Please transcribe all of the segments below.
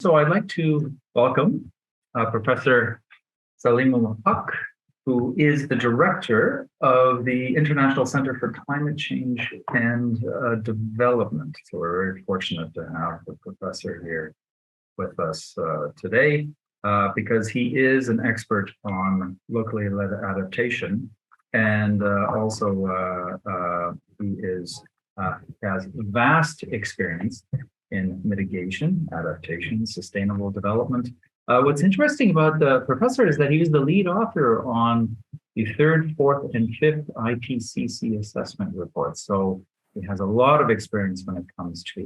So I'd like to welcome Professor Saleemul, who is the director of the International Center for Climate Change and Development. So we're very fortunate to have the professor here with us today because he is an expert on locally led adaptation, and he has vast experience in mitigation, adaptation, sustainable development. What's interesting about the professor is that he was the lead author on the 3rd, 4th, and 5th IPCC assessment reports. So he has a lot of experience when it comes to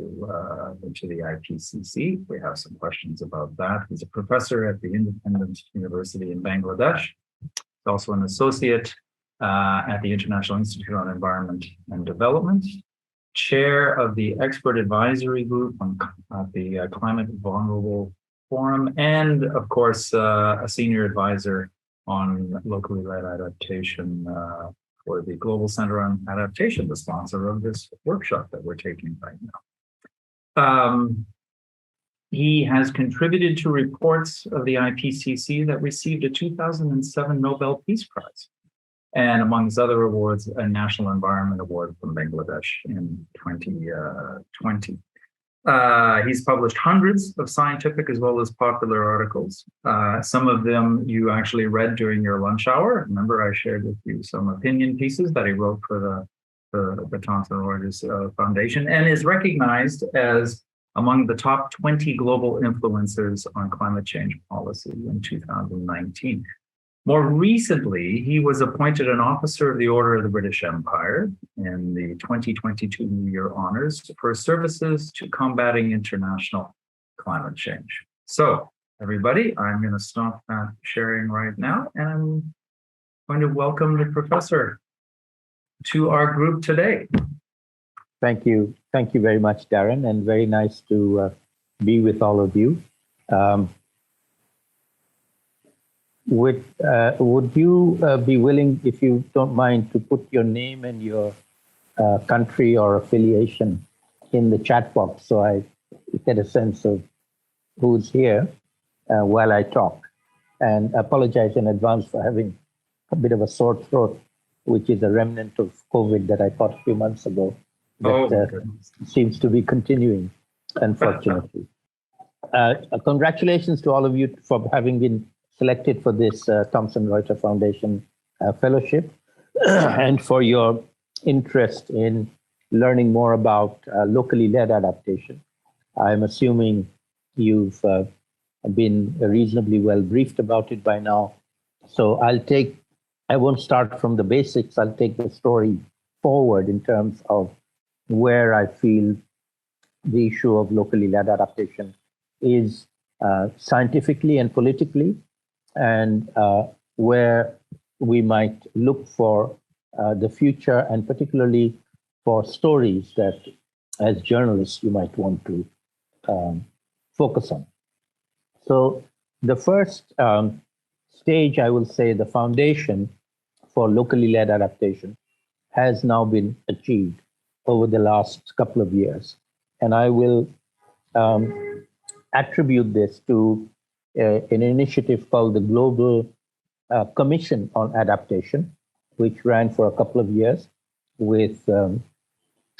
the IPCC. We have some questions about that. He's a professor at the Independent University in Bangladesh. He's also an associate at the International Institute on Environment and Development, chair of the expert advisory group on the Climate Vulnerable Forum, and of course, a senior advisor on locally led adaptation for the Global Center on Adaptation, the sponsor of this workshop that we're taking right now. He has contributed to reports of the IPCC that received a 2007 Nobel Peace Prize, and among his other awards, a National Environment Award from Bangladesh in 2020. He's published hundreds of scientific as well as popular articles. Some of them you actually read during your lunch hour. Remember, I shared with you some opinion pieces that he wrote for the Thomson Reuters Foundation, and is recognized as among the top 20 global influencers on climate change policy in 2019. More recently, he was appointed an officer of the Order of the British Empire in the 2022 New Year honors for services to combating international climate change. So, everybody, I'm going to stop that sharing right now, and I'm going to welcome the professor to our group today. Thank you. Thank you very much, Darren, and very nice to be with all of you. Would you be willing, if you don't mind, to put your name and your country or affiliation in the chat box so I get a sense of who's here while I talk? And apologize in advance for having a bit of a sore throat, which is a remnant of COVID that I caught a few months ago. That seems to be continuing, unfortunately. Congratulations to all of you for having been selected for this Thomson Reuters Foundation fellowship and for your interest in learning more about locally led adaptation. I'm assuming you've been reasonably well briefed about it by now. So I won't start from the basics. I'll take the story forward in terms of where I feel the issue of locally led adaptation is scientifically and politically, and where we might look for the future, and particularly for stories that, as journalists, you might want to focus on. So the first stage, I will say, the foundation for locally led adaptation has now been achieved over the last couple of years. And I will attribute this to an initiative called the Global Commission on Adaptation, which ran for a couple of years with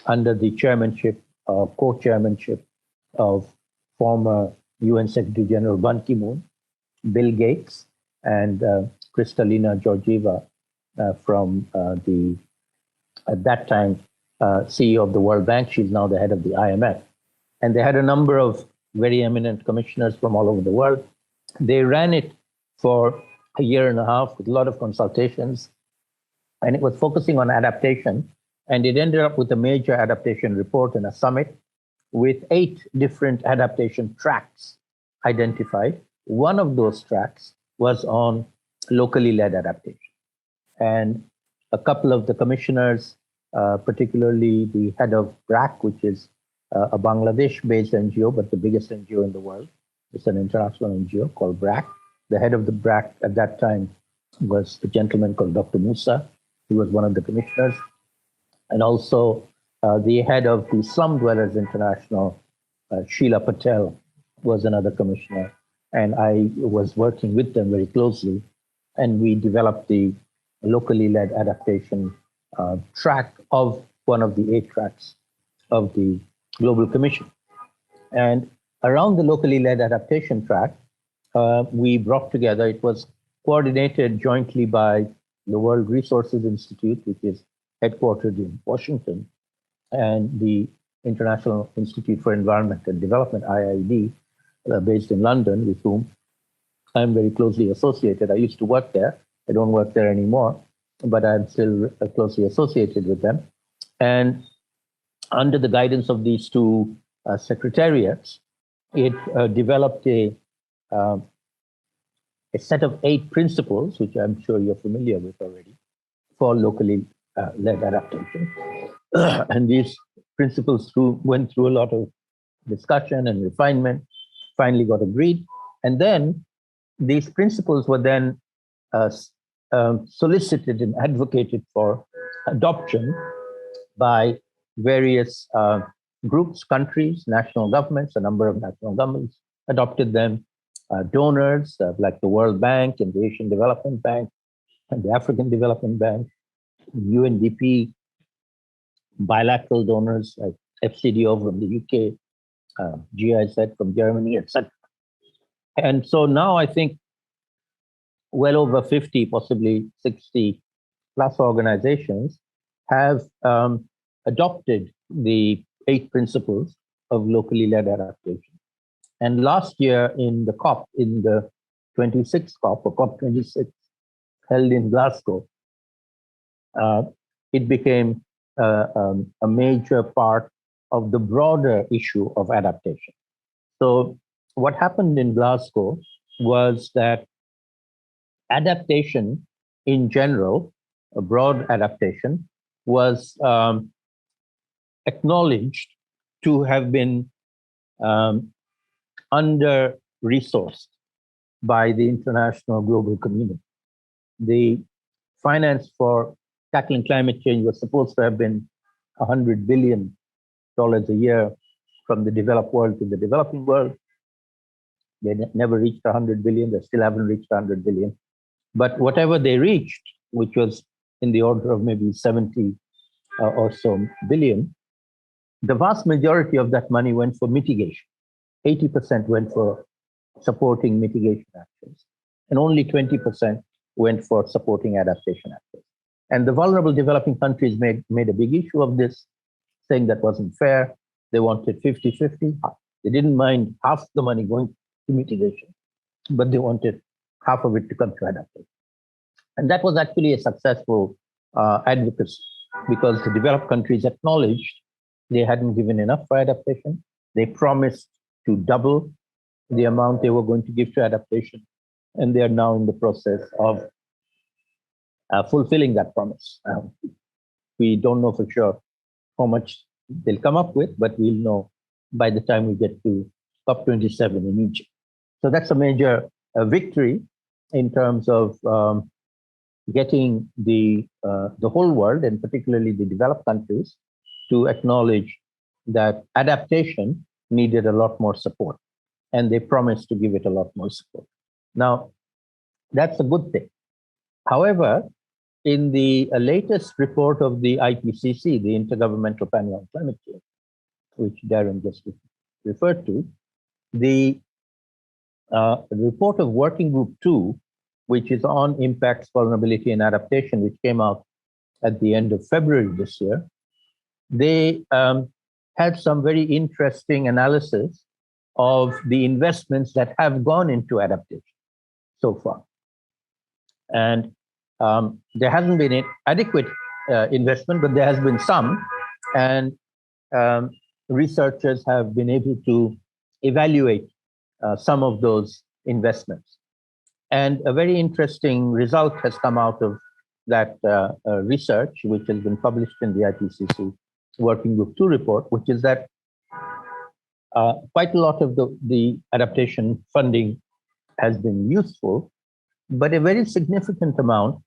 under the chairmanship or co-chairmanship of former UN Secretary General Ban Ki-moon, Bill Gates, and Kristalina Georgieva from at that time, CEO of the World Bank. She's now the head of the IMF. And they had a number of very eminent commissioners from all over the world. They ran it for a year and a half with a lot of consultations, and it was focusing on adaptation. And it ended up with a major adaptation report and a summit with 8 different adaptation tracks identified. One of those tracks was on locally led adaptation. And a couple of the commissioners, particularly the head of BRAC, which is a Bangladesh-based NGO, but the biggest NGO in the world. It's an international NGO called BRAC. The head of the BRAC at that time was a gentleman called Dr. Musa. He was one of the commissioners. And also the head of the Slum Dwellers International, Sheila Patel, was another commissioner, and I was working with them very closely, and we developed the locally led adaptation track of one of the 8 tracks of the Global Commission. And around the locally led adaptation track, we brought together, it was coordinated jointly by the World Resources Institute, which is headquartered in Washington, and the International Institute for Environment and Development, IIED, based in London, with whom I'm very closely associated. I used to work there. I don't work there anymore, but I'm still closely associated with them. And under the guidance of these 2 secretariats, it developed a set of 8 principles, which I'm sure you're familiar with already, for locally led adaptation. And these principles went through a lot of discussion and refinement, finally got agreed. And then these principles were then solicited and advocated for adoption by various groups, countries, national governments. A number of national governments adopted them. Donors like the World Bank and the Asian Development Bank and the African Development Bank, UNDP, bilateral donors like FCDO from the UK, GIZ from Germany, etc. And so now I think well over 50, possibly 60 plus organizations have adopted the 8 principles of locally led adaptation. And last year in the COP, in the 26th COP, or COP26, held in Glasgow, it became a major part of the broader issue of adaptation. So what happened in Glasgow was that adaptation in general, a broad adaptation, was acknowledged to have been under-resourced by the international global community. The finance for tackling climate change was supposed to have been $100 billion a year from the developed world to the developing world. They never reached 100 billion. They still haven't reached 100 billion. But whatever they reached, which was in the order of maybe 70 or so billion, the vast majority of that money went for mitigation. 80% went for supporting mitigation actions, and only 20% went for supporting adaptation actions. And the vulnerable developing countries made a big issue of this, saying that wasn't fair. They wanted 50-50. They didn't mind half the money going to mitigation, but they wanted half of it to come to adaptation. And that was actually a successful advocacy, because the developed countries acknowledged they hadn't given enough for adaptation. They promised to double the amount they were going to give to adaptation, and they are now in the process of fulfilling that promise. We don't know for sure how much they'll come up with, but we'll know by the time we get to COP27 in Egypt. So that's a major victory in terms of getting the whole world, and particularly the developed countries, to acknowledge that adaptation needed a lot more support, and they promised to give it a lot more support. Now, that's a good thing. However, in the latest report of the IPCC, the Intergovernmental Panel on Climate Change, which Darren just referred to, the report of Working Group 2, which is on impacts, vulnerability, and adaptation, which came out at the end of February this year, they had some very interesting analysis of the investments that have gone into adaptation so far. And there hasn't been adequate investment, but there has been some. And researchers have been able to evaluate some of those investments. And a very interesting result has come out of that research, which has been published in the IPCC Working Group 2 report, which is that quite a lot of the adaptation funding has been useful, but a very significant amount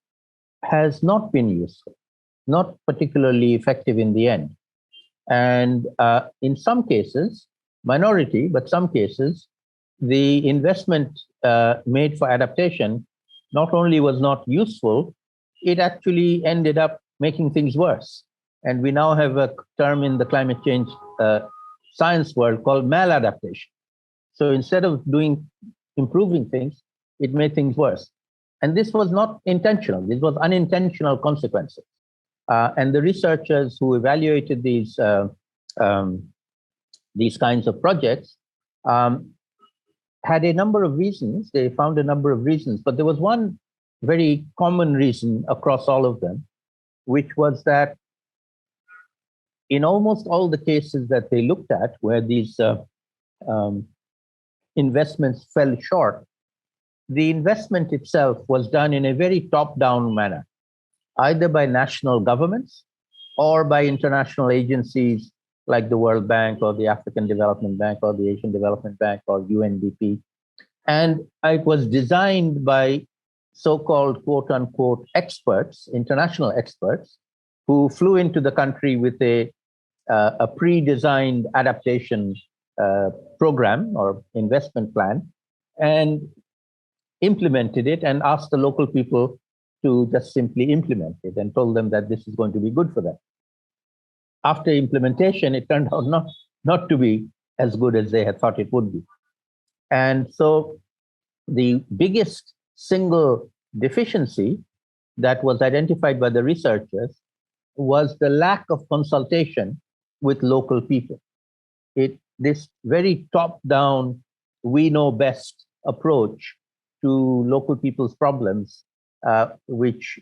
has not been useful, not particularly effective in the end. And in some cases, minority, but some cases, the investment made for adaptation not only was not useful, it actually ended up making things worse. And we now have a term in the climate change science world called maladaptation. So instead of improving things, it made things worse. And this was not intentional. This was unintentional consequences. And the researchers who evaluated these kinds of projects had a number of reasons. They found a number of reasons, but there was one very common reason across all of them, which was that in almost all the cases that they looked at where these investments fell short, the investment itself was done in a very top-down manner, either by national governments or by international agencies like the World Bank or the African Development Bank or the Asian Development Bank or UNDP. And it was designed by so-called quote-unquote experts, international experts, who flew into the country with a pre-designed adaptation program or investment plan and implemented it and asked the local people to just simply implement it and told them that this is going to be good for them. After implementation, it turned out not to be as good as they had thought it would be. And so the biggest single deficiency that was identified by the researchers was the lack of consultation with local people. This very top-down, we know best approach to local people's problems, which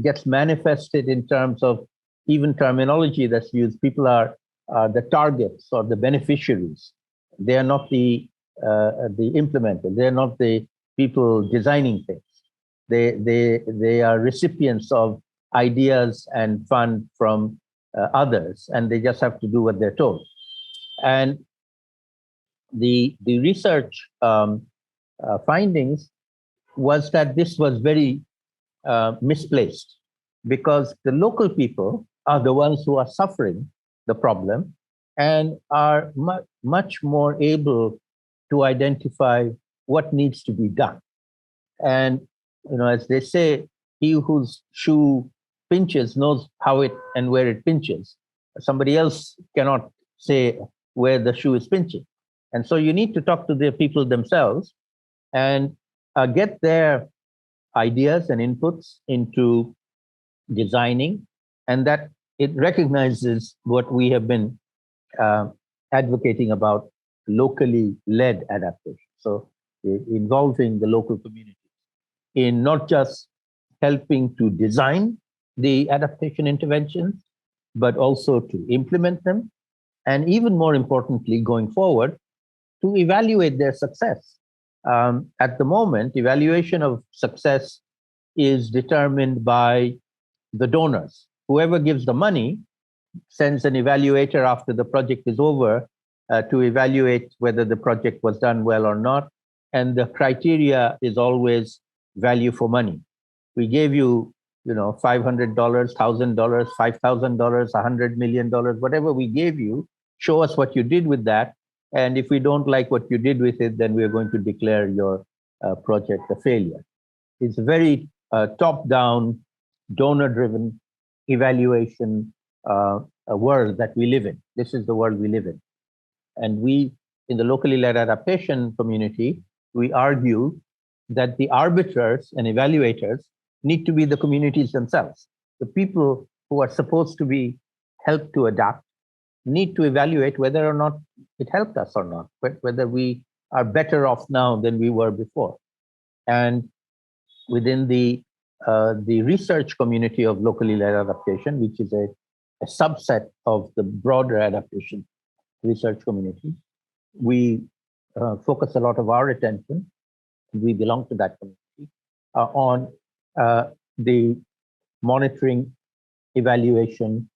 gets manifested in terms of even terminology that's used. People are the targets or the beneficiaries. They are not the implementers. They are not the people designing things. They are recipients of ideas and fund from others, and they just have to do what they're told. And the research findings was that this was very misplaced, because the local people are the ones who are suffering the problem and are much more able to identify what needs to be done. And as they say, he whose shoe pinches knows how it and where it pinches. Somebody else cannot say where the shoe is pinching. And so you need to talk to the people themselves and get their ideas and inputs into designing, and that it recognizes what we have been advocating about, locally led adaptation. So involving the local communities in not just helping to design the adaptation interventions, but also to implement them, and even more importantly, going forward, to evaluate their success. At the moment, evaluation of success is determined by the donors. Whoever gives the money sends an evaluator after the project is over to evaluate whether the project was done well or not. And the criteria is always value for money. We gave you, $500, $1,000, $5,000, $100 million, whatever we gave you, show us what you did with that. And if we don't like what you did with it, then we're going to declare your project a failure. It's a very top-down, donor-driven evaluation world that we live in. This is the world we live in. And we, in the locally led adaptation community, we argue that the arbiters and evaluators need to be the communities themselves. The people who are supposed to be helped to adapt need to evaluate whether or not it helped us or not, whether we are better off now than we were before. And within the research community of locally led adaptation, which is a subset of the broader adaptation research community, we focus a lot of our attention, we belong to that community, on the monitoring, evaluation,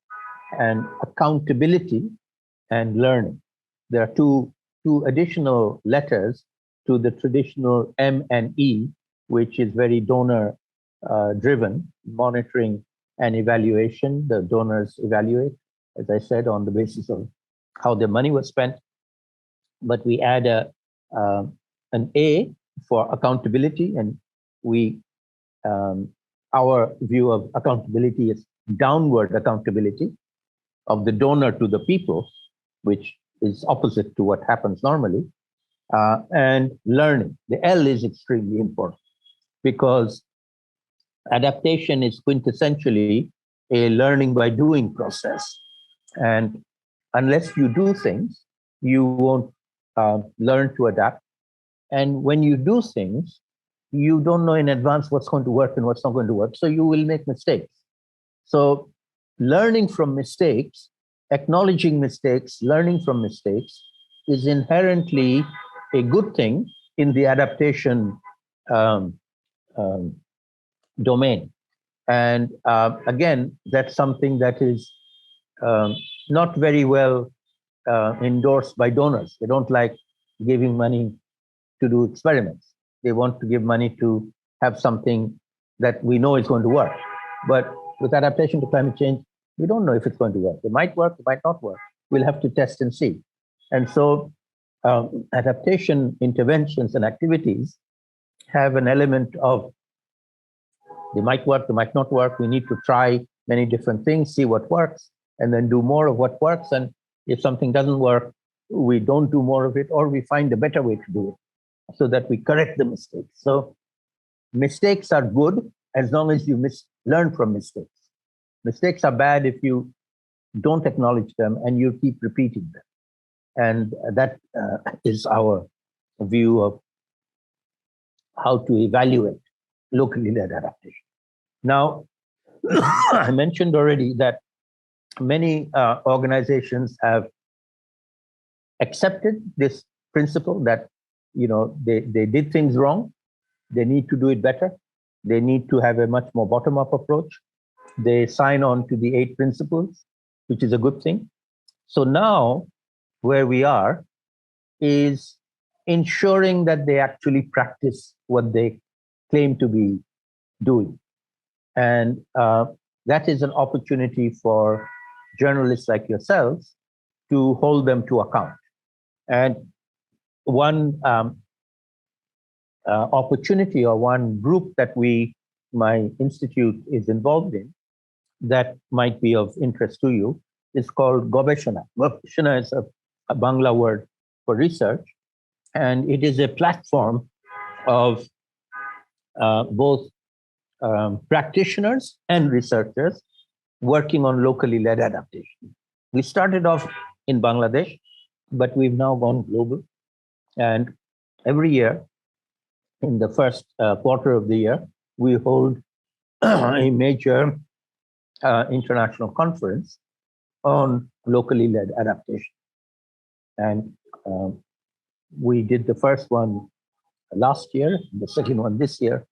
and accountability and learning. There are two additional letters to the traditional M and E, which is very donor driven, monitoring and evaluation. The donors evaluate, as I said, on the basis of how their money was spent. but we add an A for accountability, and we our view of accountability is downward accountability of the donor to the people, which is opposite to what happens normally, and learning. The L is extremely important because adaptation is quintessentially a learning by doing process. And unless you do things, you won't learn to adapt. And when you do things, you don't know in advance what's going to work and what's not going to work. So you will make mistakes. So learning from mistakes, acknowledging mistakes, learning from mistakes is inherently a good thing in the adaptation domain. And again, that's something that is not very well endorsed by donors. They don't like giving money to do experiments. They want to give money to have something that we know is going to work. But with adaptation to climate change, we don't know if it's going to work. It might work, it might not work. We'll have to test and see. And so adaptation interventions and activities have an element of they might work, they might not work. We need to try many different things, see what works, and then do more of what works. And if something doesn't work, we don't do more of it, or we find a better way to do it so that we correct the mistakes. So mistakes are good as long as you learn from mistakes. Mistakes are bad if you don't acknowledge them and you keep repeating them. And that is our view of how to evaluate locally led adaptation. Now, I mentioned already that many organizations have accepted this principle that they did things wrong, they need to do it better, they need to have a much more bottom-up approach. They sign on to the 8 principles, which is a good thing. So now where we are is ensuring that they actually practice what they claim to be doing. And that is an opportunity for journalists like yourselves to hold them to account. And one opportunity or one group that my institute is involved in that might be of interest to you is called Gobeshana. Gobeshana is a Bangla word for research, and it is a platform of both practitioners and researchers working on locally led adaptation. We started off in Bangladesh, but we've now gone global. And every year, in the first quarter of the year, we hold a major international conference on locally led adaptation. And we did the first one last year, the second one this year.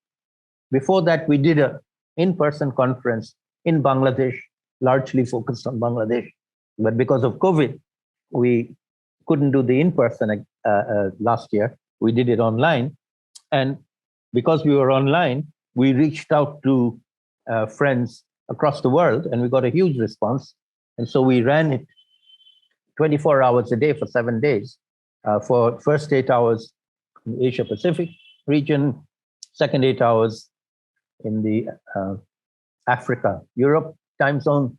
Before that, we did an in-person conference in Bangladesh, largely focused on Bangladesh. But because of COVID, we couldn't do the in-person last year. We did it online. And because we were online, we reached out to friends across the world, and we got a huge response. And so we ran it 24 hours a day for 7 days. For first 8 hours in the Asia Pacific region, second 8 hours in the Africa, Europe time zone,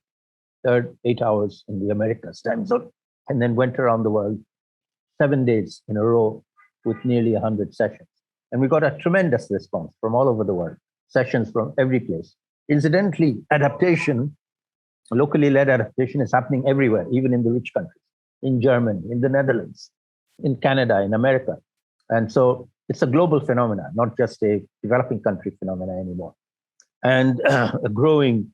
third 8 hours in the Americas time zone, and then went around the world 7 days in a row with nearly 100 sessions. And we got a tremendous response from all over the world, sessions from every place. Incidentally, adaptation, locally led adaptation is happening everywhere, even in the rich countries, in Germany, in the Netherlands, in Canada, in America. And so it's a global phenomenon, not just a developing country phenomenon anymore. And a growing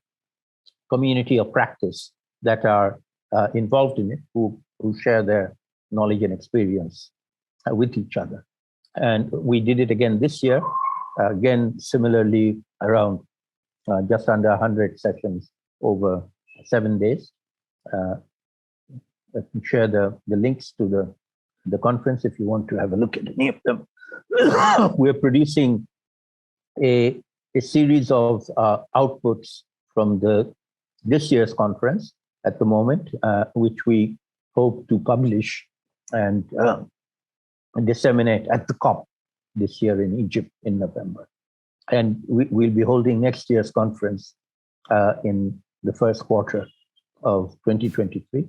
community of practice that are involved in it, who share their knowledge and experience with each other. And we did it again this year, again, similarly around just under 100 sessions over 7 days. I can share the links to the conference if you want to have a look at any of them. We're producing a series of outputs from this year's conference at the moment, which we hope to publish and disseminate at the COP this year in Egypt in November. And we'll be holding next year's conference in the first quarter of 2023.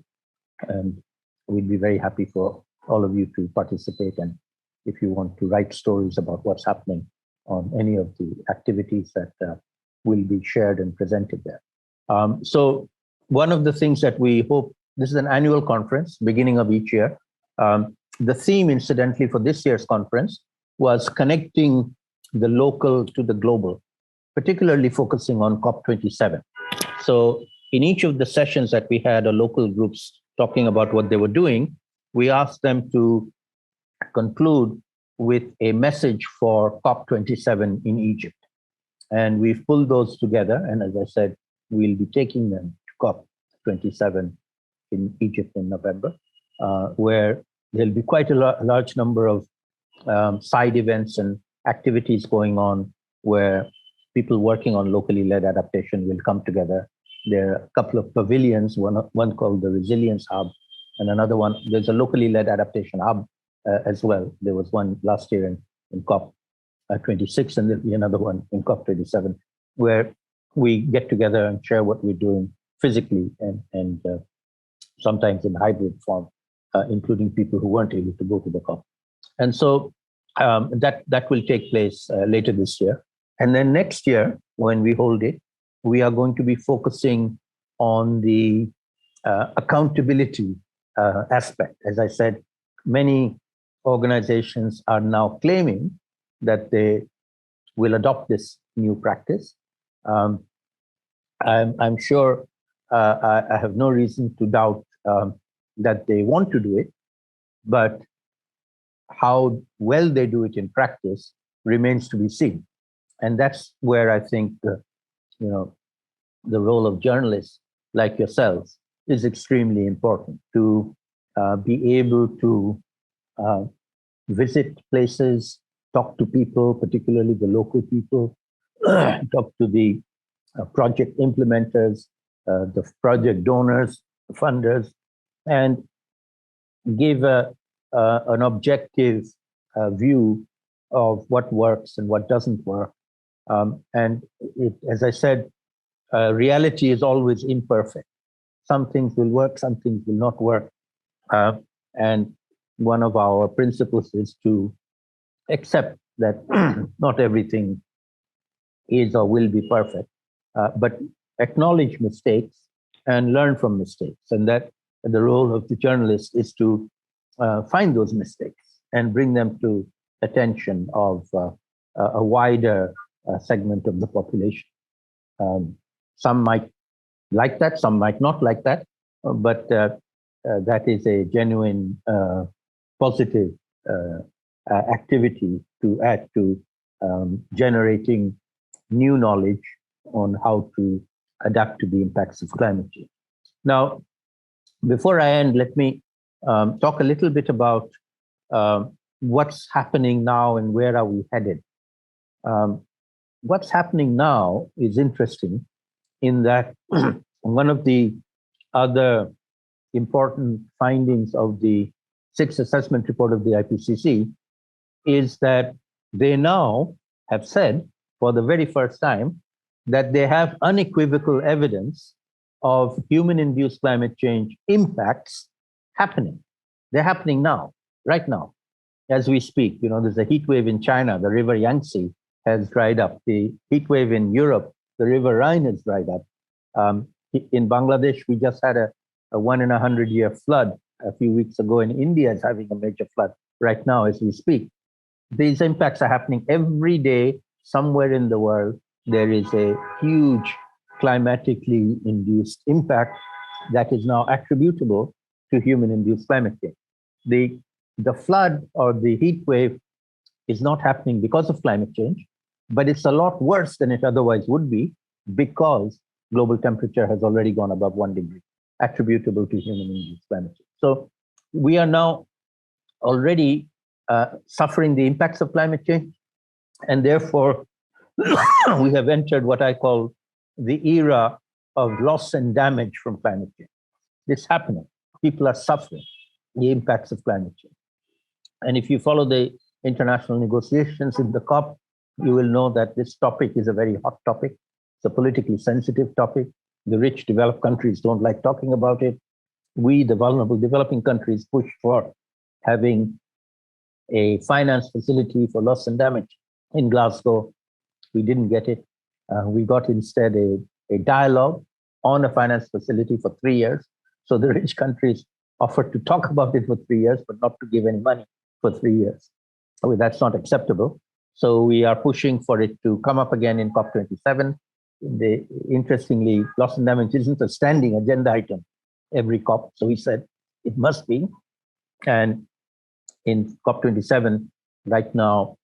And we'd be very happy for all of you to participate. And if you want to write stories about what's happening on any of the activities that will be shared and presented there. So one of the things that we hope, this is an annual conference, beginning of each year. The theme, incidentally, for this year's conference was connecting the local to the global, particularly focusing on COP27. So in each of the sessions that we had, local groups talking about what they were doing, we asked them to conclude with a message for COP27 in Egypt. And we've pulled those together. And as I said, we'll be taking them to COP27 in Egypt in November, where there'll be quite a large number of side events and activities going on where people working on locally led adaptation will come together. There are a couple of pavilions, one called the Resilience Hub, and another one, there's a locally led adaptation hub as well. There was one last year in COP 26, and there'll be another one in COP 27, where we get together and share what we're doing physically and sometimes in hybrid form, including people who weren't able to go to the COP. And so that will take place later this year. And then next year, when we hold it, we are going to be focusing on the accountability aspect. As I said, many organizations are now claiming that they will adopt this new practice. I'm sure I have no reason to doubt that they want to do it, but how well they do it in practice remains to be seen. And that's where I think the role of journalists like yourselves is extremely important, to be able to visit places, talk to people, particularly the local people, talk to the project implementers, the project donors, the funders, and give an objective view of what works and what doesn't work. And as I said, reality is always imperfect. Some things will work, some things will not work. And one of our principles is to accept that not everything is or will be perfect, but acknowledge mistakes and learn from mistakes. And that the role of the journalist is to find those mistakes and bring them to attention of a wider segment of the population. Some might like that, some might not like that, but that is a genuine positive activity to add to generating new knowledge on how to adapt to the impacts of climate change. Now, before I end, let me talk a little bit about what's happening now and where are we headed. What's happening now is interesting in that one of the other important findings of the sixth assessment report of the IPCC is that they now have said for the very first time that they have unequivocal evidence of human-induced climate change impacts happening. They're happening now, right now, as we speak. You know, there's a heat wave in China, the river Yangtze has dried up. The heat wave in Europe, the river Rhine has dried up. In Bangladesh, we just had a 1 in 100 year flood a few weeks ago, and India is having a major flood right now as we speak. These impacts are happening every day somewhere in the world. There is a huge climatically induced impact that is now attributable to human-induced climate change. The flood or the heat wave is not happening because of climate change, but it's a lot worse than it otherwise would be because global temperature has already gone above 1 degree, attributable to human-induced climate change. So we are now already suffering the impacts of climate change, and therefore we have entered what I call the era of loss and damage from climate change. It's happening. People are suffering the impacts of climate change. And if you follow the international negotiations in the COP, you will know that this topic is a very hot topic. It's a politically sensitive topic. The rich developed countries don't like talking about it. We, the vulnerable developing countries, push for having a finance facility for loss and damage in Glasgow. We didn't get it. We got instead a dialogue on a finance facility for 3 years. So the rich countries offered to talk about it for 3 years, but not to give any money for 3 years. I mean, that's not acceptable. So we are pushing for it to come up again in COP27. Interestingly, loss and damage isn't a standing agenda item every COP. So we said it must be. And in COP27, right now,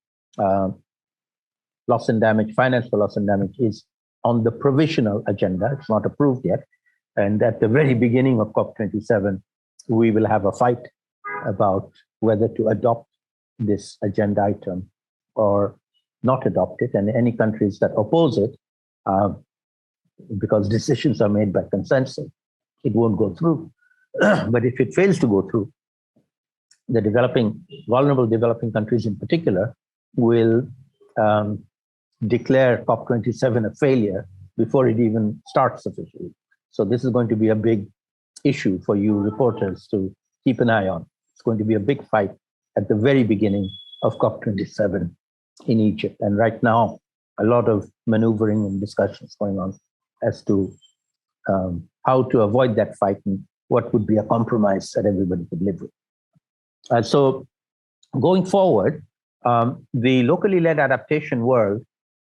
loss and damage, finance for loss and damage is on the provisional agenda. It's not approved yet. And at the very beginning of COP27, we will have a fight about whether to adopt this agenda item or not adopt it. And any countries that oppose it, because decisions are made by consensus, it won't go through. But if it fails to go through, the vulnerable developing countries in particular will declare COP27 a failure before it even starts officially. So this is going to be a big issue for you reporters to keep an eye on. It's going to be a big fight at the very beginning of COP27 in Egypt. And right now, a lot of maneuvering and discussions going on as to how to avoid that fight and what would be a compromise that everybody could live with. So going forward, the locally led adaptation world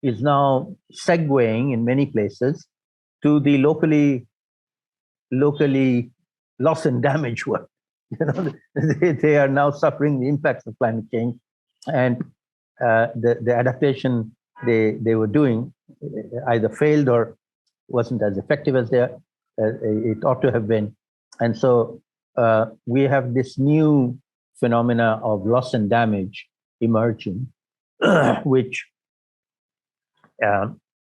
is now segueing in many places to the locally loss and damage world. You know, they are now suffering the impacts of climate change, and the adaptation they were doing either failed or wasn't as effective as it ought to have been. And so we have this new phenomena of loss and damage emerging, which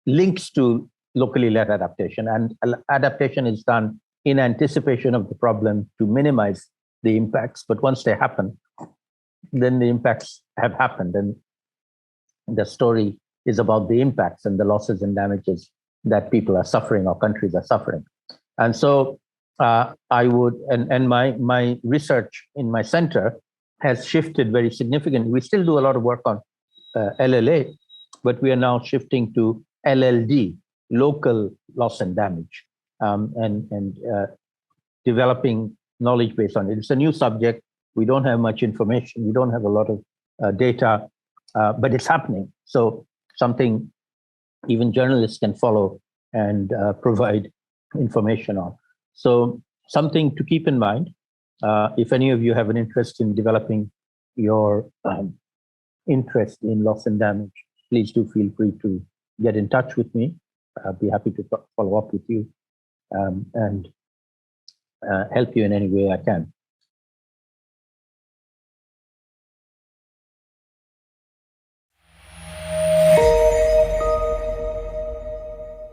links to locally led adaptation. And adaptation is done in anticipation of the problem to minimize the impacts. But once they happen, then the impacts have happened. And the story is about the impacts and the losses and damages that people are suffering or countries are suffering. And so I would, and my research in my center has shifted very significantly. We still do a lot of work on LLA, but we are now shifting to LLD, local loss and damage, and developing knowledge based on it. It's a new subject. We don't have much information. We don't have a lot of data, but it's happening. So something even journalists can follow and provide information on. So something to keep in mind. If any of you have an interest in developing your interest in loss and damage, please do feel free to get in touch with me. I'll be happy to follow up with you and help you in any way I can.